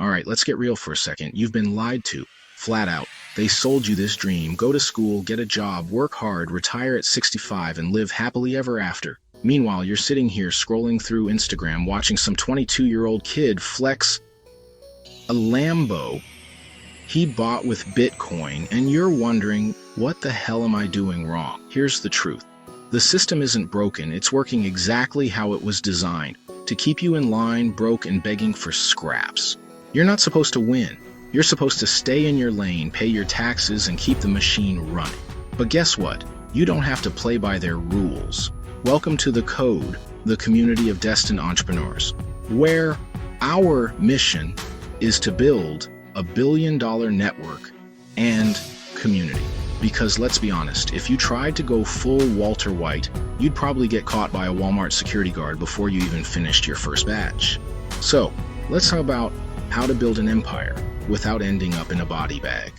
All right, let's get real for a second. You've been lied to, flat out. They sold you this dream. Go to school, get a job, work hard, retire at 65, and live happily ever after. Meanwhile, you're sitting here scrolling through Instagram, watching some 22-year-old kid flex a Lambo he bought with Bitcoin, and you're wondering, what the hell am I doing wrong? Here's the truth. The system isn't broken. It's working exactly how it was designed, to keep you in line, broke, and begging for scraps. You're not supposed to win. You're supposed to stay in your lane, pay your taxes, and keep the machine running. But guess what? You don't have to play by their rules. Welcome to the C.O.D.E, the community of destined entrepreneurs, where our mission is to build a billion-dollar network and community. Because let's be honest, if you tried to go full Walter White, you'd probably get caught by a Walmart security guard before you even finished your first batch. So, let's talk about how to build an empire without ending up in a body bag.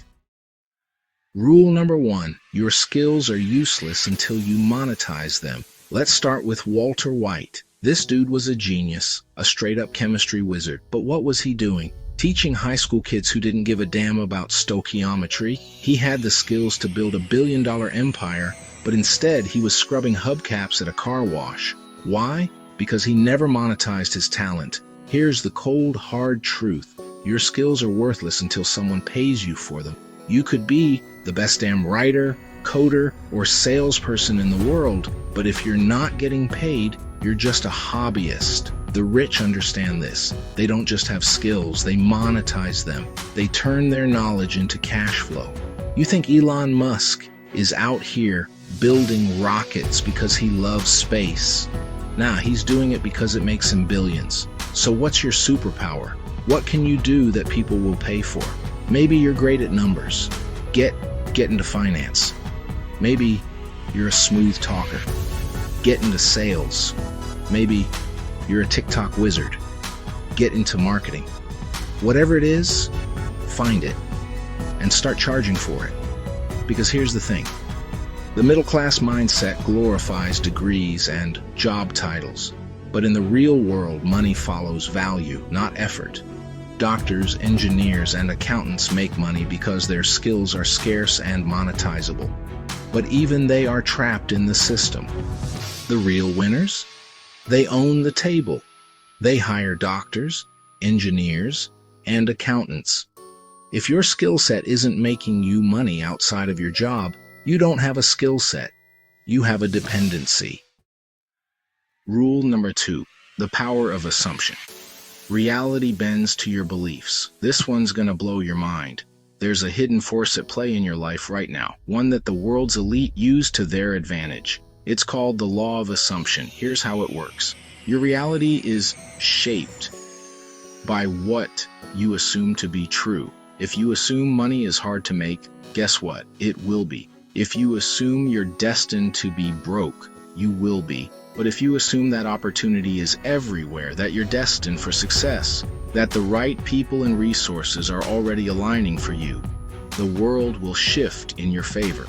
Rule number 1, your skills are useless until you monetize them. Let's start with Walter White. This dude was a genius, a straight-up chemistry wizard. But what was he doing? Teaching high school kids who didn't give a damn about stoichiometry. He had the skills to build a billion-dollar empire, but instead he was scrubbing hubcaps at a car wash. Why? Because he never monetized his talent. Here's the cold, hard truth. Your skills are worthless until someone pays you for them. You could be the best damn writer, coder, or salesperson in the world, but if you're not getting paid, you're just a hobbyist. The rich understand this. They don't just have skills, they monetize them. They turn their knowledge into cash flow. You think Elon Musk is out here building rockets because he loves space? Nah, he's doing it because it makes him billions. So what's your superpower? What can you do that people will pay for? Maybe you're great at numbers. Get into finance. Maybe you're a smooth talker. Get into sales. Maybe you're a TikTok wizard. Get into marketing. Whatever it is, find it and start charging for it. Because here's the thing. The middle-class mindset glorifies degrees and job titles. But in the real world, money follows value, not effort. Doctors, engineers, and accountants make money because their skills are scarce and monetizable. But even they are trapped in the system. The real winners? They own the table. They hire doctors, engineers, and accountants. If your skill set isn't making you money outside of your job, you don't have a skill set. You have a dependency. Rule number 2, the power of assumption. Reality bends to your beliefs. This one's gonna blow your mind. There's a hidden force at play in your life right now, one that the world's elite use to their advantage. It's called the law of assumption. Here's how it works. Your reality is shaped by what you assume to be true. If you assume money is hard to make, guess what? It will be. If you assume you're destined to be broke, you will be. But if you assume that opportunity is everywhere, that you're destined for success, that the right people and resources are already aligning for you, the world will shift in your favor.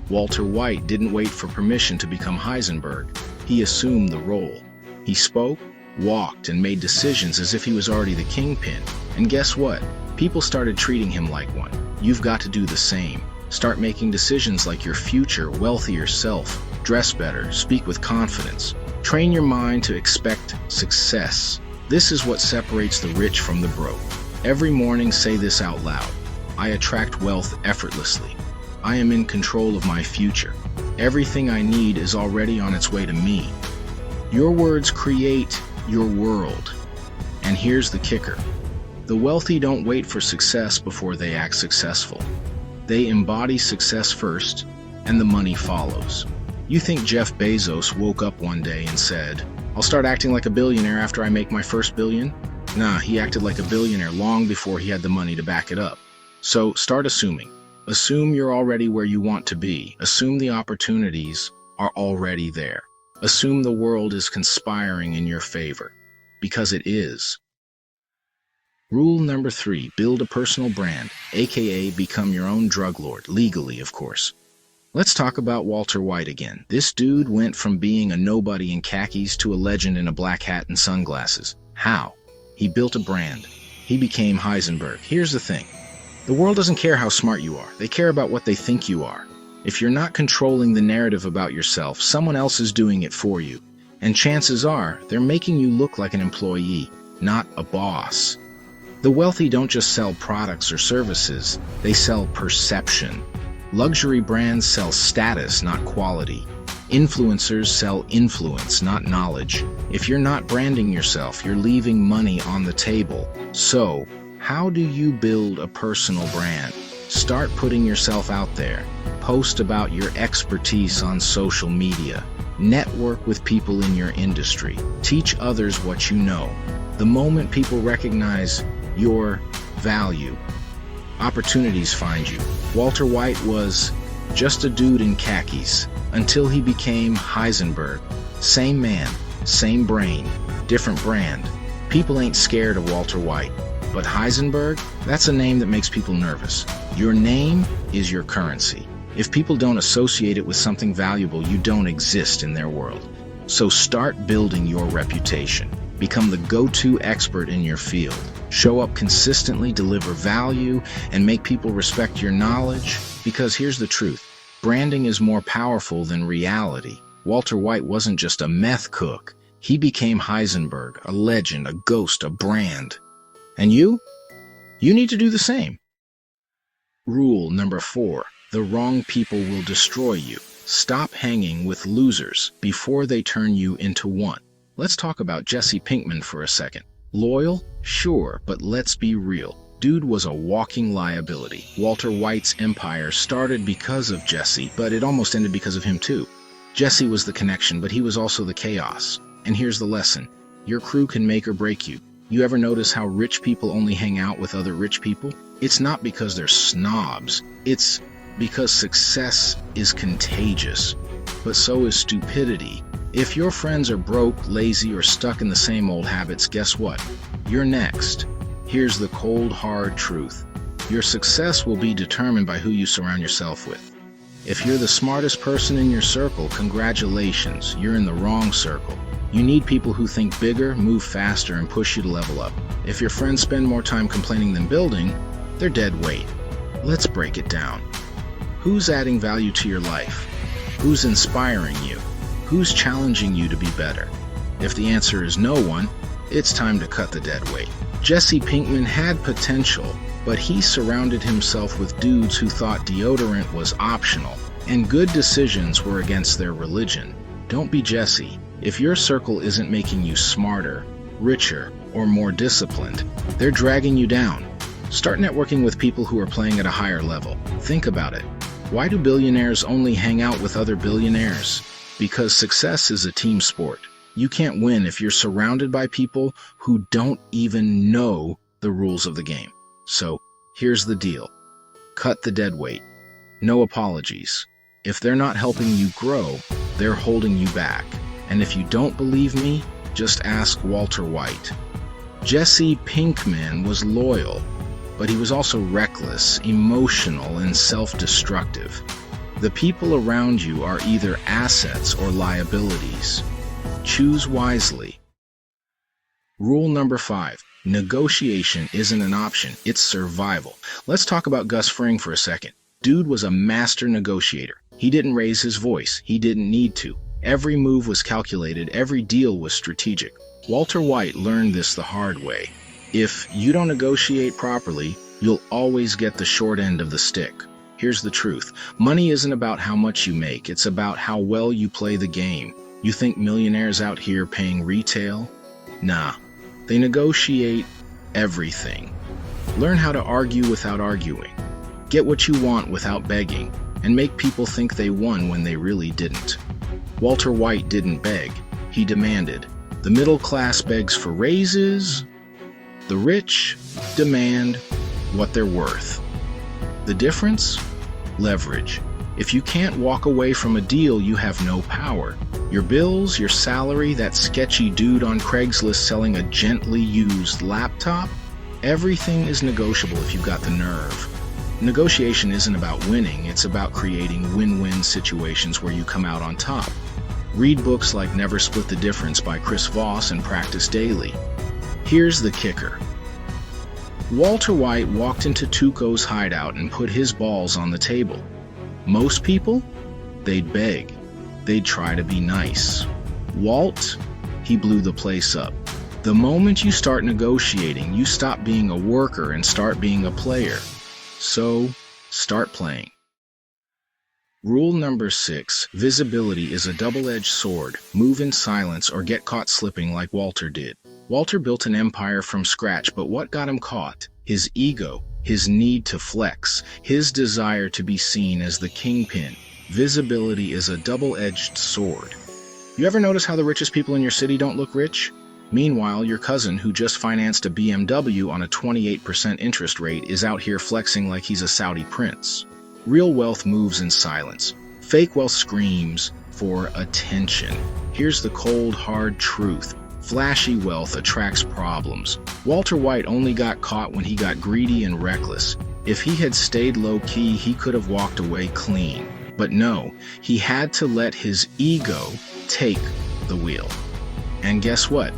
Walter White didn't wait for permission to become Heisenberg. He assumed the role. He spoke, walked, and made decisions as if he was already the kingpin. And guess what? People started treating him like one. You've got to do the same. Start making decisions like your future, wealthier self. Dress better, speak with confidence. Train your mind to expect success. This is what separates the rich from the broke. Every morning say this out loud. I attract wealth effortlessly. I am in control of my future. Everything I need is already on its way to me. Your words create your world. And here's the kicker. The wealthy don't wait for success before they act successful. They embody success first, and the money follows. You think Jeff Bezos woke up one day and said, I'll start acting like a billionaire after I make my first billion? Nah, he acted like a billionaire long before he had the money to back it up. So start assuming. Assume you're already where you want to be. Assume the opportunities are already there. Assume the world is conspiring in your favor. Because it is. Rule number 3, build a personal brand, aka become your own drug lord, legally of course. Let's talk about Walter White again. This dude went from being a nobody in khakis to a legend in a black hat and sunglasses. How? He built a brand. He became Heisenberg. Here's the thing. The world doesn't care how smart you are. They care about what they think you are. If you're not controlling the narrative about yourself, someone else is doing it for you. And chances are, they're making you look like an employee, not a boss. The wealthy don't just sell products or services, they sell perception. Luxury brands sell status, not quality. Influencers sell influence, not knowledge. If you're not branding yourself, you're leaving money on the table. So, how do you build a personal brand? Start putting yourself out there. Post about your expertise on social media. Network with people in your industry. Teach others what you know. The moment people recognize your value, opportunities find you. Walter White was just a dude in khakis until he became Heisenberg. Same man, same brain, different brand. People ain't scared of Walter White. But Heisenberg, that's a name that makes people nervous. Your name is your currency. If people don't associate it with something valuable, you don't exist in their world. So start building your reputation. Become the go-to expert in your field. Show up consistently, deliver value, and make people respect your knowledge. Because here's the truth. Branding is more powerful than reality. Walter White wasn't just a meth cook. He became Heisenberg, a legend, a ghost, a brand. And you? You need to do the same. Rule number 4. The wrong people will destroy you. Stop hanging with losers before they turn you into one. Let's talk about Jesse Pinkman for a second. Loyal? Sure, but let's be real. Dude was a walking liability. Walter White's empire started because of Jesse, but it almost ended because of him too. Jesse was the connection, but he was also the chaos. And here's the lesson. Your crew can make or break you. You ever notice how rich people only hang out with other rich people? It's not because they're snobs. It's because success is contagious. But so is stupidity. If your friends are broke, lazy, or stuck in the same old habits, guess what? You're next. Here's the cold, hard truth. Your success will be determined by who you surround yourself with. If you're the smartest person in your circle, congratulations, you're in the wrong circle. You need people who think bigger, move faster, and push you to level up. If your friends spend more time complaining than building, they're dead weight. Let's break it down. Who's adding value to your life? Who's inspiring you? Who's challenging you to be better? If the answer is no one, it's time to cut the dead weight. Jesse Pinkman had potential, but he surrounded himself with dudes who thought deodorant was optional, and good decisions were against their religion. Don't be Jesse. If your circle isn't making you smarter, richer, or more disciplined, they're dragging you down. Start networking with people who are playing at a higher level. Think about it. Why do billionaires only hang out with other billionaires? Because success is a team sport. You can't win if you're surrounded by people who don't even know the rules of the game. So, here's the deal. Cut the dead weight. No apologies. If they're not helping you grow, they're holding you back. And if you don't believe me, just ask Walter White. Jesse Pinkman was loyal, but he was also reckless, emotional, and self-destructive. The people around you are either assets or liabilities. Choose wisely. Rule number 5. Negotiation isn't an option, it's survival. Let's talk about Gus Fring for a second. Dude was a master negotiator. He didn't raise his voice. He didn't need to. Every move was calculated. Every deal was strategic. Walter White learned this the hard way. If you don't negotiate properly, you'll always get the short end of the stick. Here's the truth. Money isn't about how much you make. It's about how well you play the game. You think millionaires out here paying retail? Nah. They negotiate everything. Learn how to argue without arguing. Get what you want without begging, and make people think they won when they really didn't. Walter White didn't beg. He demanded. The middle class begs for raises. The rich demand what they're worth. The difference? Leverage. If you can't walk away from a deal, you have no power. Your bills, your salary, that sketchy dude on Craigslist selling a gently used laptop, everything is negotiable if you've got the nerve. Negotiation isn't about winning, it's about creating win-win situations where you come out on top. Read books like Never Split the Difference by Chris Voss and practice daily. Here's the kicker. Walter White walked into Tuco's hideout and put his balls on the table. Most people? They'd beg. They'd try to be nice. Walt? He blew the place up. The moment you start negotiating, you stop being a worker and start being a player. So, start playing. Rule number 6, visibility is a double-edged sword. Move in silence or get caught slipping like Walter did. Walter built an empire from scratch, but what got him caught? His ego, his need to flex, his desire to be seen as the kingpin. Visibility is a double-edged sword. You ever notice how the richest people in your city don't look rich? Meanwhile, your cousin who just financed a BMW on a 28% interest rate is out here flexing like he's a Saudi prince. Real wealth moves in silence. Fake wealth screams for attention. Here's the cold, hard truth. Flashy wealth attracts problems. Walter White only got caught when he got greedy and reckless. If he had stayed low-key, he could have walked away clean. But no, he had to let his ego take the wheel. And guess what?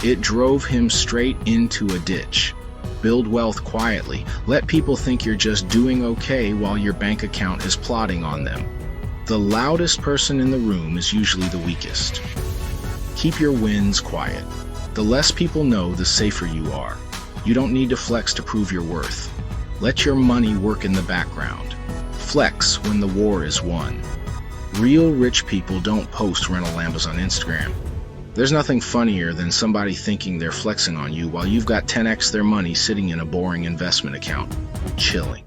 It drove him straight into a ditch. Build wealth quietly. Let people think you're just doing okay while your bank account is plotting on them. The loudest person in the room is usually the weakest. Keep your wins quiet. The less people know, the safer you are. You don't need to flex to prove your worth. Let your money work in the background. Flex when the war is won. Real rich people don't post rental Lambos on Instagram. There's nothing funnier than somebody thinking they're flexing on you while you've got 10x their money sitting in a boring investment account, chilling.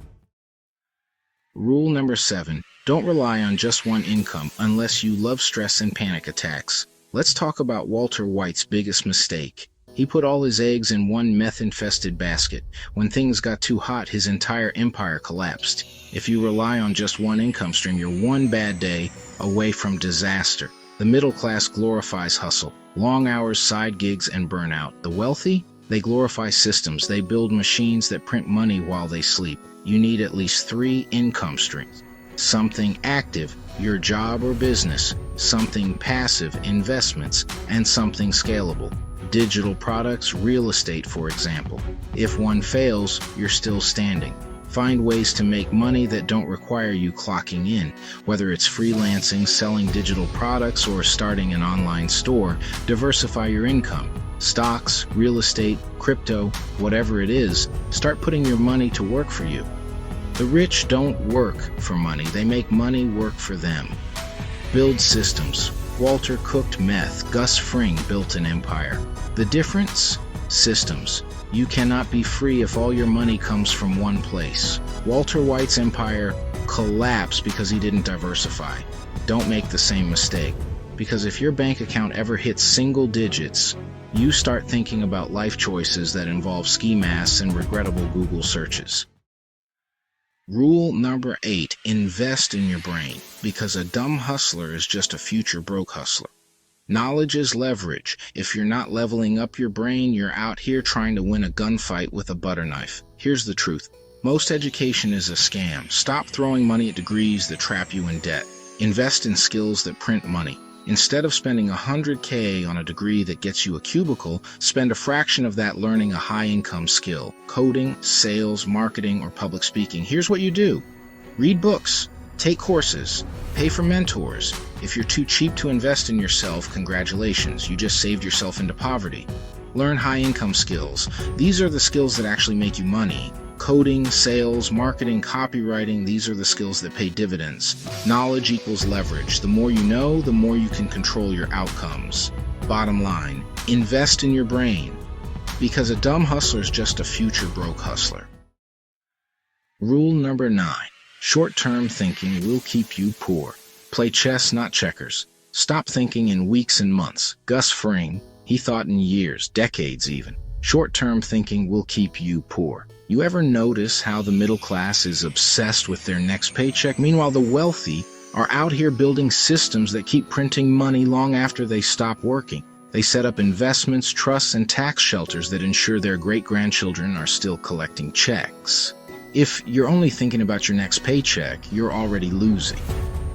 Rule number 7, don't rely on just one income unless you love stress and panic attacks. Let's talk about Walter White's biggest mistake. He put all his eggs in one meth-infested basket. When things got too hot, his entire empire collapsed. If you rely on just one income stream, you're one bad day away from disaster. The middle class glorifies hustle, long hours, side gigs, and burnout. The wealthy? They glorify systems. They build machines that print money while they sleep. You need at least 3 income streams. Something active, your job or business. Something passive, investments. And something scalable. Digital products, real estate, for example. If one fails, you're still standing. Find ways to make money that don't require you clocking in. Whether it's freelancing, selling digital products, or starting an online store, diversify your income. Stocks, real estate, crypto, whatever it is, start putting your money to work for you. The rich don't work for money, they make money work for them. Build systems. Walter cooked meth, Gus Fring built an empire. The difference? Systems. You cannot be free if all your money comes from one place. Walter White's empire collapsed because he didn't diversify. Don't make the same mistake, because if your bank account ever hits single digits, you start thinking about life choices that involve ski masks and regrettable Google searches. Rule number 8, invest in your brain, because a dumb hustler is just a future broke hustler. Knowledge is leverage. If you're not leveling up your brain, you're out here trying to win a gunfight with a butter knife. Here's the truth. Most education is a scam. Stop throwing money at degrees that trap you in debt. Invest in skills that print money. Instead of spending $100K on a degree that gets you a cubicle, spend a fraction of that learning a high-income skill. Coding, sales, marketing, or public speaking. Here's what you do. Read books. Take courses. Pay for mentors. If you're too cheap to invest in yourself, congratulations, you just saved yourself into poverty. Learn high-income skills. These are the skills that actually make you money. Coding, sales, marketing, copywriting, these are the skills that pay dividends. Knowledge equals leverage. The more you know, the more you can control your outcomes. Bottom line, invest in your brain, because a dumb hustler is just a future broke hustler. Rule number 9. Short-term thinking will keep you poor. Play chess, not checkers. Stop thinking in weeks and months. Gus Fring, he thought in years, decades even. Short-term thinking will keep you poor. You ever notice how the middle class is obsessed with their next paycheck? Meanwhile, the wealthy are out here building systems that keep printing money long after they stop working. They set up investments, trusts, and tax shelters that ensure their great-grandchildren are still collecting checks. If you're only thinking about your next paycheck, you're already losing.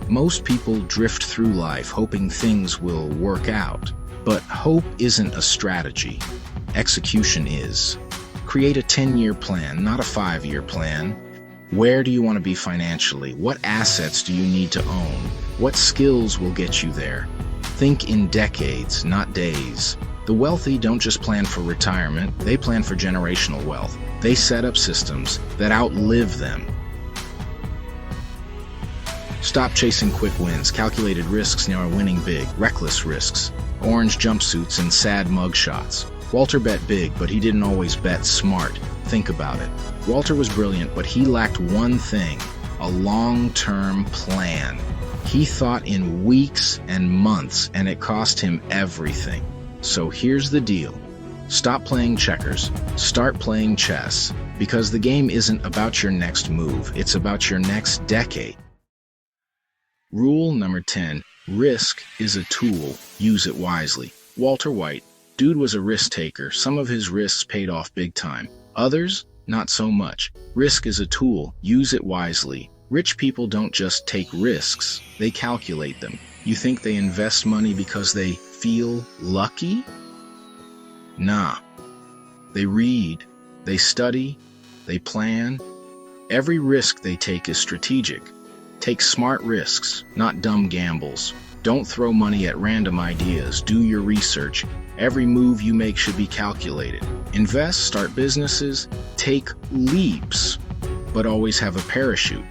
Most people drift through life hoping things will work out. But hope isn't a strategy. Execution is. Create a 10-year plan, not a 5-year plan. Where do you want to be financially? What assets do you need to own? What skills will get you there? Think in decades, not days. The wealthy don't just plan for retirement, they plan for generational wealth. They set up systems that outlive them. Stop chasing quick wins. Calculated risks now are winning big. Reckless risks. Orange jumpsuits and sad mugshots. Walter bet big, but he didn't always bet smart. Think about it. Walter was brilliant, but he lacked one thing: a long-term plan. He thought in weeks and months, and it cost him everything. So here's the deal. Stop playing checkers. Start playing chess. Because the game isn't about your next move, it's about your next decade. Rule number 10. Risk is a tool. Use it wisely. Walter White. Dude was a risk taker. Some of his risks paid off big time. Others, not so much. Risk is a tool. Use it wisely. Rich people don't just take risks, they calculate them. You think they invest money because they feel lucky? Nah. They read, they study, they plan. Every risk they take is strategic. Take smart risks, not dumb gambles. Don't throw money at random ideas. Do your research. Every move you make should be calculated. Invest, start businesses, take leaps, but always have a parachute.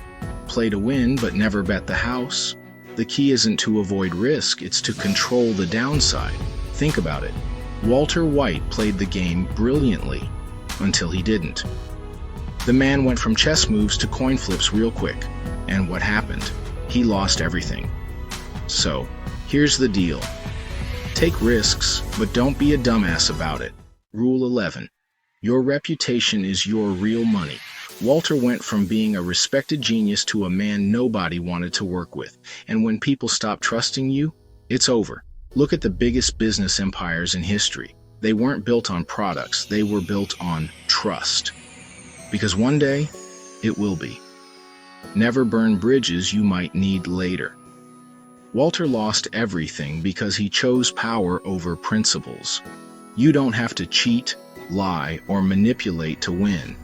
Play to win, but never bet the house. The key isn't to avoid risk, it's to control the downside. Think about it. Walter White played the game brilliantly, until he didn't. The man went from chess moves to coin flips real quick. And what happened? He lost everything. So, here's the deal. Take risks, but don't be a dumbass about it. Rule 11. Your reputation is your real money. Walter went from being a respected genius to a man nobody wanted to work with. And when people stop trusting you, it's over. Look at the biggest business empires in history. They weren't built on products, they were built on trust. Because one day, it will be. Never burn bridges you might need later. Walter lost everything because he chose power over principles. You don't have to cheat, lie, or manipulate to win.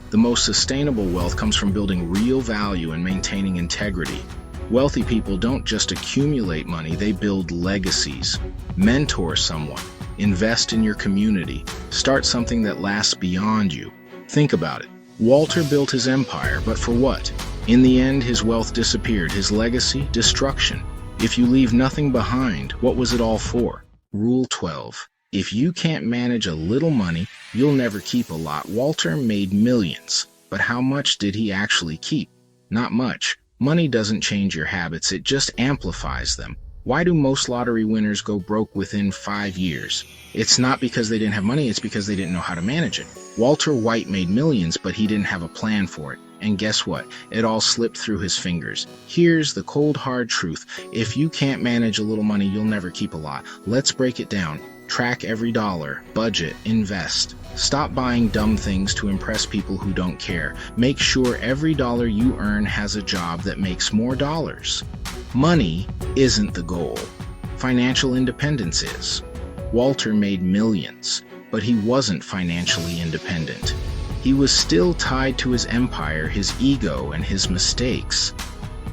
The most sustainable wealth comes from building real value and maintaining integrity. Wealthy people don't just accumulate money, they build legacies. Mentor someone. Invest in your community. Start something that lasts beyond you. Think about it. Walter built his empire, but for what? In the end, his wealth disappeared. His legacy? Destruction. If you leave nothing behind, what was it all for? Rule 12. If you can't manage a little money, you'll never keep a lot. Walter made millions, but how much did he actually keep? Not much. Money doesn't change your habits, it just amplifies them. Why do most lottery winners go broke within 5 years? It's not because they didn't have money, it's because they didn't know how to manage it. Walter White made millions, but he didn't have a plan for it. And guess what? It all slipped through his fingers. Here's the cold, hard truth. If you can't manage a little money, you'll never keep a lot. Let's break it down. Track every dollar. Budget. Invest. Stop buying dumb things to impress people who don't care. Make sure every dollar you earn has a job that makes more dollars. Money isn't the goal. Financial independence is. Walter made millions, but he wasn't financially independent. He was still tied to his empire, his ego, and his mistakes.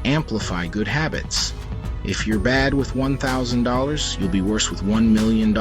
Amplify good habits. If you're bad with $1,000, you'll be worse with $1 million.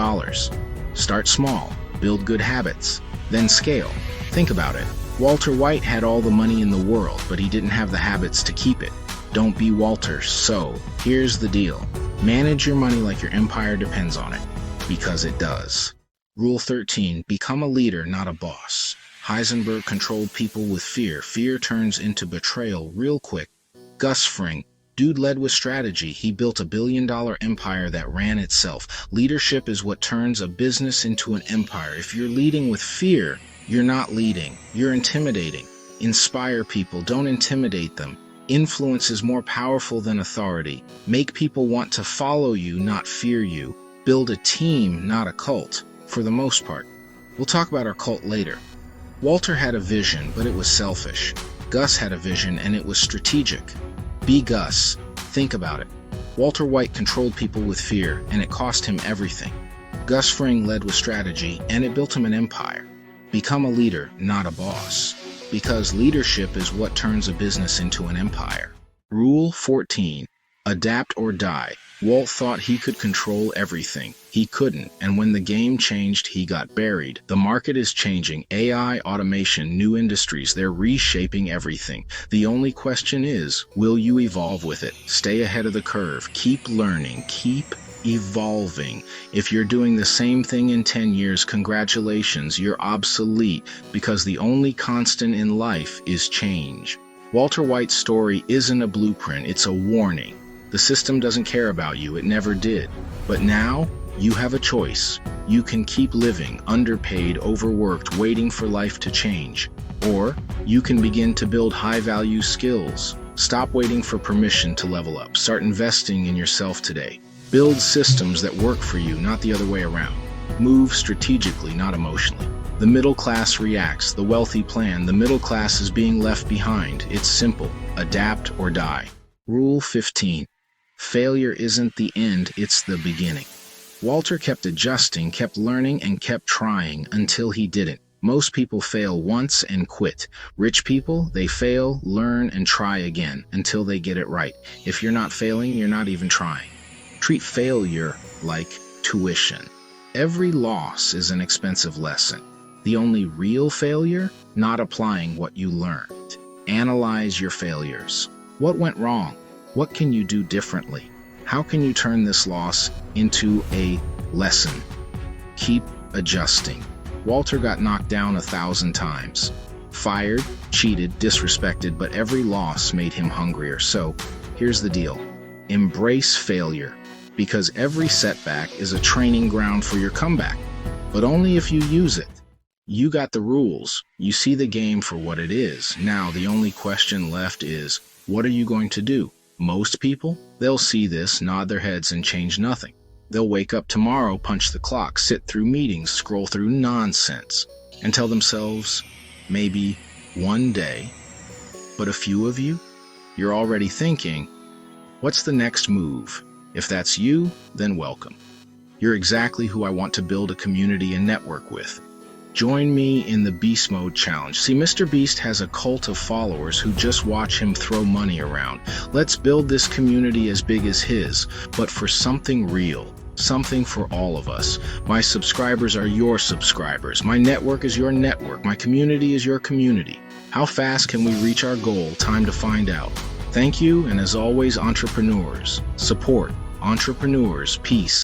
Start small, build good habits, then scale. Think about it. Walter White had all the money in the world, but he didn't have the habits to keep it. Don't be Walter. So, here's the deal. Manage your money like your empire depends on it, because it does. Rule 13. Become a leader, not a boss. Heisenberg controlled people with fear. Fear turns into betrayal real quick. Gus Fring. Dude led with strategy. He built a billion-dollar empire that ran itself. Leadership is what turns a business into an empire. If you're leading with fear, you're not leading. You're intimidating. Inspire people. Don't intimidate them. Influence is more powerful than authority. Make people want to follow you, not fear you. Build a team, not a cult, for the most part. We'll talk about our cult later. Walter had a vision, but it was selfish. Gus had a vision, and it was strategic. Be Gus. Think about it. Walter White controlled people with fear, and it cost him everything. Gus Fring led with strategy, and it built him an empire. Become a leader, not a boss. Because leadership is what turns a business into an empire. Rule 14. Adapt or die. Walt thought he could control everything. He couldn't, and when the game changed, he got buried. The market is changing. AI, automation, new industries, they're reshaping everything. The only question is, will you evolve with it? Stay ahead of the curve. Keep learning. Keep evolving. If you're doing the same thing in 10 years, congratulations, you're obsolete, because the only constant in life is change. Walter White's story isn't a blueprint, it's a warning. The system doesn't care about you, it never did. But now, you have a choice. You can keep living, underpaid, overworked, waiting for life to change. Or, you can begin to build high-value skills. Stop waiting for permission to level up. Start investing in yourself today. Build systems that work for you, not the other way around. Move strategically, not emotionally. The middle class reacts, the wealthy plan, the middle class is being left behind. It's simple. Adapt or die. Rule 15. Failure isn't the end, it's the beginning. Walter kept adjusting, kept learning, and kept trying until he didn't. Most people fail once and quit. Rich people, they fail, learn, and try again until they get it right. If you're not failing, you're not even trying. Treat failure like tuition. Every loss is an expensive lesson. The only real failure, not applying what you learned. Analyze your failures. What went wrong? What can you do differently? How can you turn this loss into a lesson? Keep adjusting. Walter got knocked down 1,000 times. Fired, cheated, disrespected, but every loss made him hungrier. So, here's the deal. Embrace failure, because every setback is a training ground for your comeback. But only if you use it. You got the rules. You see the game for what it is. Now, the only question left is, what are you going to do? Most people, they'll see this, nod their heads, and change nothing. They'll wake up tomorrow, punch the clock, sit through meetings, scroll through nonsense, and tell themselves, maybe one day. But a few of you, you're already thinking, what's the next move? If that's you, then welcome. You're exactly who I want to build a community and network with. Join me in the Beast Mode Challenge. See, Mr. Beast has a cult of followers who just watch him throw money around. Let's build this community as big as his, but for something real, something for all of us. My subscribers are your subscribers. My network is your network. My community is your community. How fast can we reach our goal? Time to find out. Thank you, and as always, entrepreneurs, support entrepreneurs, peace.